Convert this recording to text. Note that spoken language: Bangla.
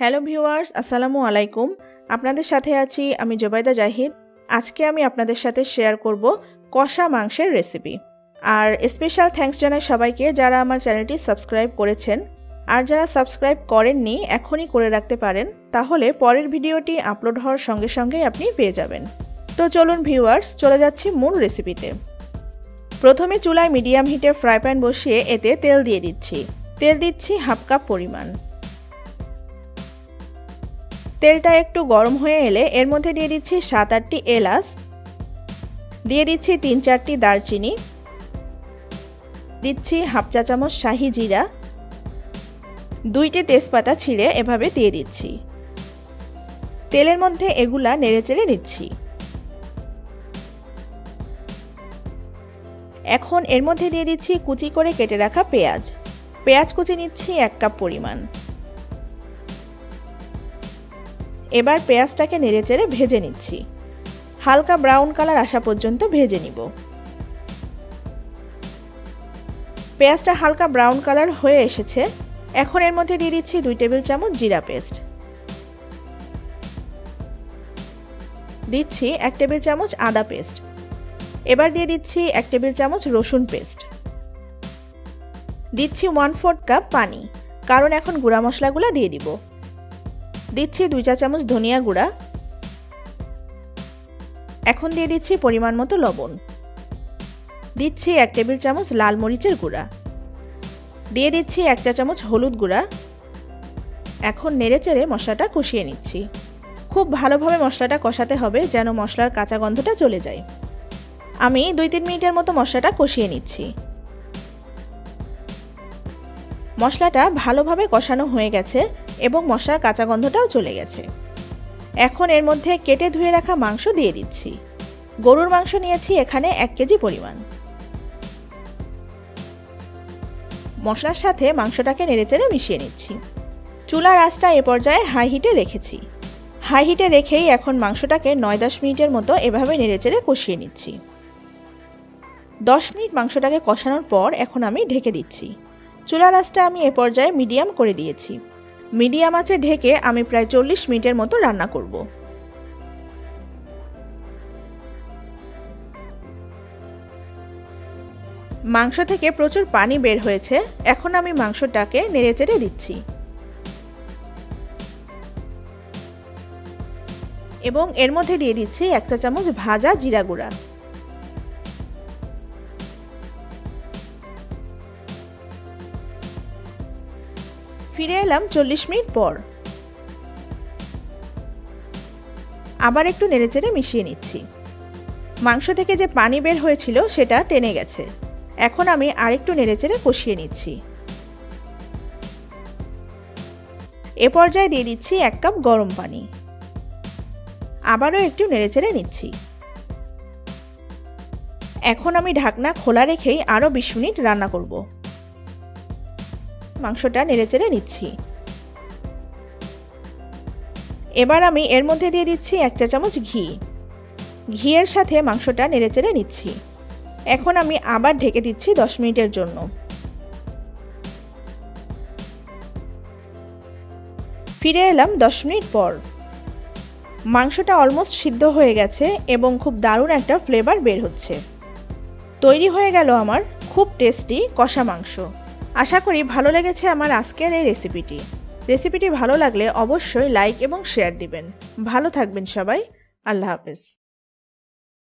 হ্যালো ভিউয়ার্স, আসসালামু আলাইকুম। আপনাদের সাথে আছি আমি জোবাইদা জাহিদ। আজকে আমি আপনাদের সাথে শেয়ার করব কষা মাংসের রেসিপি। আর স্পেশাল থ্যাঙ্কস জানাই সবাইকে যারা আমার চ্যানেলটি সাবস্ক্রাইব করেছেন। আর যারা সাবস্ক্রাইব করেননি এখনই করে রাখতে পারেন, তাহলে পরের ভিডিওটি আপলোড হওয়ার সঙ্গে সঙ্গেই আপনি পেয়ে যাবেন। তো চলুন ভিউয়ার্স, চলে যাচ্ছি মূল রেসিপিতে। প্রথমে চুলায় মিডিয়াম হিটে ফ্রাই প্যান বসিয়ে এতে তেল দিয়ে দিচ্ছি। তেল দিচ্ছি হাফ কাপ পরিমাণ। তেলটা একটু গরম হয়ে এলে এর মধ্যে দিয়ে দিচ্ছি 7-8টি এলাচ, দিয়ে দিচ্ছি 3-4টি দারচিনি, দিচ্ছি হাফ চা চামচ শাহি জিরা, 2টি তেজপাতা ছিঁড়ে এভাবে দিয়ে দিচ্ছি। তেলের মধ্যে এগুলা নেড়েচেড়ে নিচ্ছি। এখন এর মধ্যে দিয়ে দিচ্ছি কুচি করে কেটে রাখা পেঁয়াজ। পেঁয়াজ কুচি নিচ্ছি 1 কাপ পরিমাণ। এবার পেঁয়াজটাকে নেড়েচেড়ে ভেজে নিচ্ছি। হালকা ব্রাউন কালার আসা পর্যন্ত ভেজে নিব। পেঁয়াজটা হালকা ব্রাউন কালার হয়ে এসেছে। এখন এর মধ্যে দিয়ে দিচ্ছি 2 টেবিল চামচ জিরা পেস্ট, দিচ্ছি 1 টেবিল চামচ আদা পেস্ট, এবার দিয়ে দিচ্ছি 1 টেবিল চামচ রসুন পেস্ট, দিচ্ছি 1/4 কাপ পানি, কারণ এখন গুঁড়া মশলাগুলো দিয়ে দিব। দিচ্ছি 2 চা চামচ ধনিয়া গুঁড়া। এখন দিয়ে দিচ্ছি পরিমাণ মতো লবণ, দিচ্ছি 1 টেবিল চামচ লাল মরিচের গুঁড়া, দিয়ে দিচ্ছি 1 চা চামচ হলুদ গুঁড়া। এখন নেড়েচেড়ে মশলাটা কষিয়ে নিচ্ছি। খুব ভালোভাবে মশলাটা কষাতে হবে যেন মশলার কাঁচা গন্ধটা চলে যায়। আমি 2-3 মিনিটের মতো মশলাটা কষিয়ে নিচ্ছি। মশলাটা ভালোভাবে কষানো হয়ে গেছে এবং মশলার কাঁচা গন্ধটাও চলে গেছে। এখন এর মধ্যে কেটে ধুয়ে রাখা মাংস দিয়ে দিচ্ছি। গরুর মাংস নিয়েছি এখানে 1 কেজি পরিমাণ। মশলার সাথে মাংসটাকে নেড়েচেড়ে মিশিয়ে নিচ্ছি। চুলার আঁচটা এ পর্যায়ে হাই হিটে রেখেছি। হাই হিটে রেখেই এখন মাংসটাকে 9-10 মিনিটের মতো এভাবে নেড়েচেড়ে কষিয়ে নিচ্ছি। 10 মিনিট মাংসটাকে কষানোর পর এখন আমি ঢেকে দিচ্ছি। চুলার আঁচটা আমি এ পর্যায়ে মিডিয়াম করে দিয়েছি। মিডিয়াম আঁচে ঢেকে আমি প্রায় 40 মিনিটের মতো রান্না করব। মাংস থেকে প্রচুর পানি বের হয়েছে। এখন আমি মাংসটাকে নেড়েচেড়ে দিচ্ছি এবং এর মধ্যে দিয়ে দিচ্ছি 1 চা চামচ ভাজা জিরা গুঁড়া। ফিরে এলাম 40 মিনিট পর। আবার একটু নেড়েচেড়ে মিশিয়ে নিচ্ছি। মাংস থেকে যে পানি বের হয়েছিল সেটা টেনে গেছে। এখন আমি আরেকটু নেড়েচেড়ে কষিয়ে নিচ্ছি। এ পর্যায়ে দিয়ে দিচ্ছি 1 কাপ গরম পানি। আবারও একটু নেড়েচেড়ে নিচ্ছি। এখন আমি ঢাকনা খোলা রেখেই আরও 20 মিনিট রান্না করব। মাংসটা নেড়েচেড়ে নিচ্ছি। এবার আমি এর মধ্যে দিয়ে দিচ্ছি 1 চা চামচ ঘি। ঘিয়ের সাথে মাংসটা নেড়েচেড়ে নিচ্ছি। এখন আমি আবার ঢেকে দিচ্ছি 10 মিনিটের জন্য। ফিরে এলাম 10 মিনিট পর। মাংসটা অলমোস্ট সিদ্ধ হয়ে গেছে এবং খুব দারুণ একটা ফ্লেভার বের হচ্ছে। তৈরি হয়ে গেল আমার খুব টেস্টি কষা মাংস। আশা করি ভালো লেগেছে আমার আজকের এই রেসিপিটি ভালো লাগলে অবশ্যই লাইক এবং শেয়ার দিবেন। ভালো থাকবেন সবাই। আল্লাহ হাফেজ।